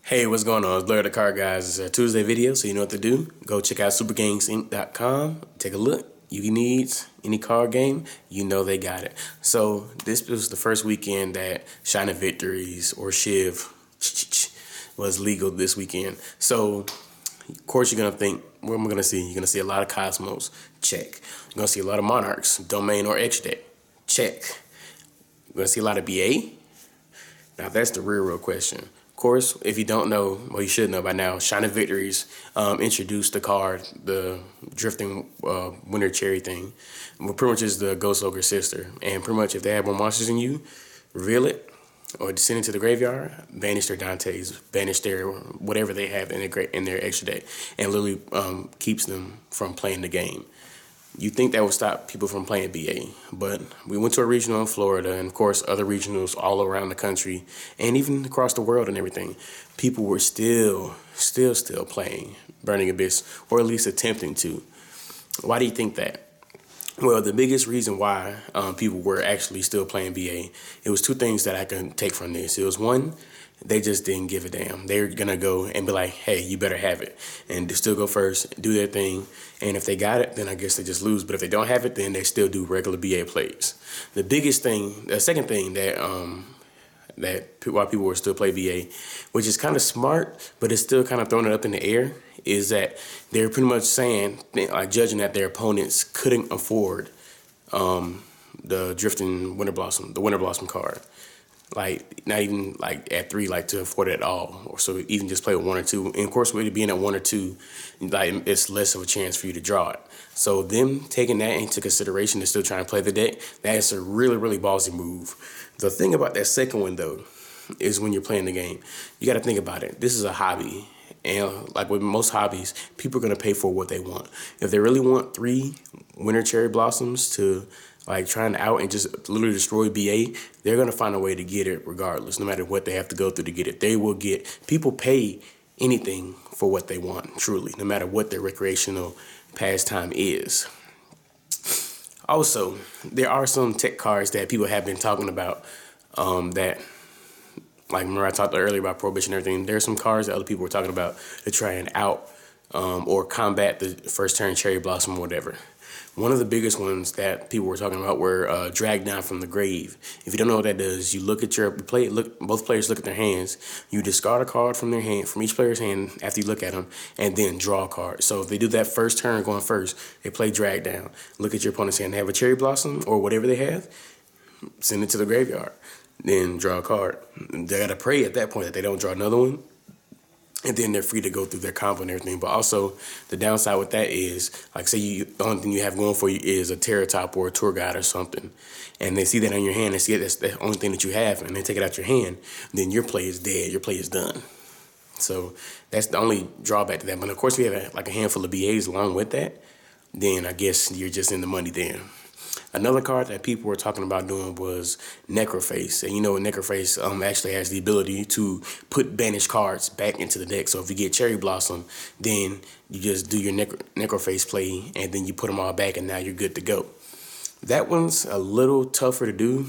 Hey, what's going on? It's Blair the Car Guys. It's a Tuesday video, so you know what to do. Go check out supergangsinc.com. Take a look. Yugi needs any car game, you know they got it. So this was the first weekend that Shining Victories or Shiv was legal this weekend. So of course you're gonna think, what am I gonna see? You're gonna see a lot of Cosmos, check. You're gonna see a lot of Monarchs, Domain or Extra Deck, check. You're gonna see a lot of BA. Now that's the real question. Of course, if you don't know, well, you should know by now, Shining Victories introduced the card, the drifting winter cherry thing, which pretty much is the Ghost Ogre's sister. And pretty much if they have more monsters than you, reveal it or descend into the graveyard, banish their Dantes, banish their whatever they have in their extra deck, and literally keeps them from playing the game. You think that would stop people from playing BA, but we went to a regional in Florida, and of course other regionals all around the country, and even across the world and everything. People were still playing Burning Abyss, or at least attempting to. Why do you think that? Well, the biggest reason why people were actually still playing BA, it was two things that I can take from this. It was one, they just didn't give a damn. They're going to go and be like, hey, you better have it. And they still go first, do their thing. And if they got it, then I guess they just lose. But if they don't have it, then they still do regular BA plays. The biggest thing, the second thing that why people were still play BA, which is kind of smart, but it's still kind of throwing it up in the air, is that they're pretty much saying, like judging that their opponents couldn't afford the Drifting Winter Blossom card. Like not even like at 3, like to afford it at all, or so even just play with 1 or 2. And of course, with it being at 1 or 2, like it's less of a chance for you to draw it. So them taking that into consideration and still trying to play the deck, that's a really ballsy move. The thing about that second one though, is when you're playing the game, you got to think about it. This is a hobby. And like with most hobbies, people are going to pay for what they want. If they really want 3 winter cherry blossoms to like trying out and just literally destroy BA, they're going to find a way to get it regardless, no matter what they have to go through to get it. They will get, people pay anything for what they want, truly, no matter what their recreational pastime is. Also, there are some tech cards that people have been talking about that, like remember I talked earlier about Prohibition and everything. There are some cards that other people were talking about to try and out or combat the first turn Cherry Blossom or whatever. One of the biggest ones that people were talking about were Drag Down from the Grave. If you don't know what that does, you look at your play. Both players look at their hands. You discard a card from their hand, from each player's hand after you look at them, and then draw a card. So if they do that first turn going first, they play Drag Down. Look at your opponent's hand. They have a Cherry Blossom or whatever they have. Send it to the graveyard. Then draw a card. They gotta pray at that point that they don't draw another one. And then they're free to go through their combo and everything. But also, the downside with that is, like, say the only thing you have going for you is a Terror Top or a Tour Guide or something. And they see that on your hand, they see that's the only thing that you have, and they take it out your hand, then your play is dead, your play is done. So that's the only drawback to that. But of course, if you have like a handful of BAs along with that, then I guess you're just in the money then. Another card that people were talking about doing was Necroface. And you know, Necroface actually has the ability to put banished cards back into the deck. So if you get Cherry Blossom, then you just do your Necroface play, and then you put them all back, and now you're good to go. That one's a little tougher to do.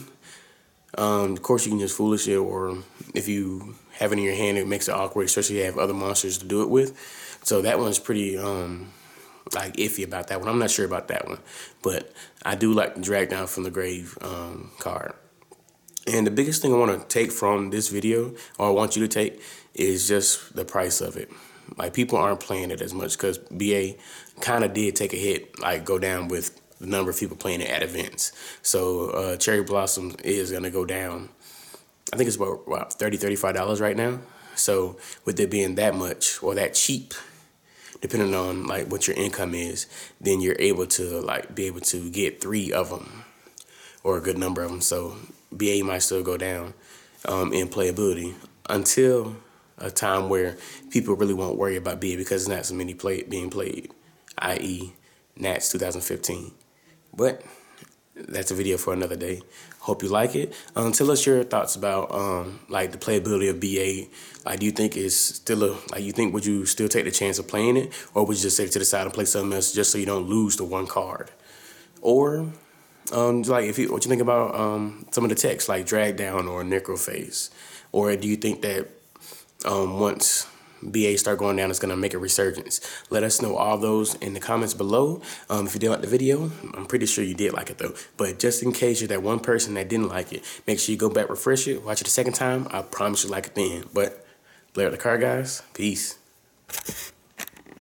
Of course, you can just foolish it, or if you have it in your hand, it makes it awkward, especially if you have other monsters to do it with. So that one's pretty like iffy about that one. I'm not sure about that one, but I do like the Drag Down from the Grave card. And the biggest thing I want to take from this video, or I want you to take, is just the price of it. Like, people aren't playing it as much because BA kind of did take a hit, like go down with the number of people playing it at events. So Cherry Blossom is going to go down. I think it's about $30, $35 right now. So with it being that much or that cheap, depending on like what your income is, then you're able to like be able to get 3 of them or a good number of them. So BA might still go down in playability until a time where people really won't worry about BA because it's not so many being played, i.e. Nats 2015. But that's a video for another day. Hope you like it. Tell us your thoughts about like the playability of BA. Like, do you think it's still would you still take the chance of playing it, or would you just set it to the side and play something else just so you don't lose the one card? Or like what you think about some of the text like Drag Down or Necroface, or do you think that once BA start going down, it's gonna make a resurgence. Let us know all those in the comments below. If you did like the video, I'm pretty sure you did like it though. But just in case you're that one person that didn't like it, make sure you go back, refresh it, watch it a second time. I promise you like it then. But Blair the Car Guys, peace.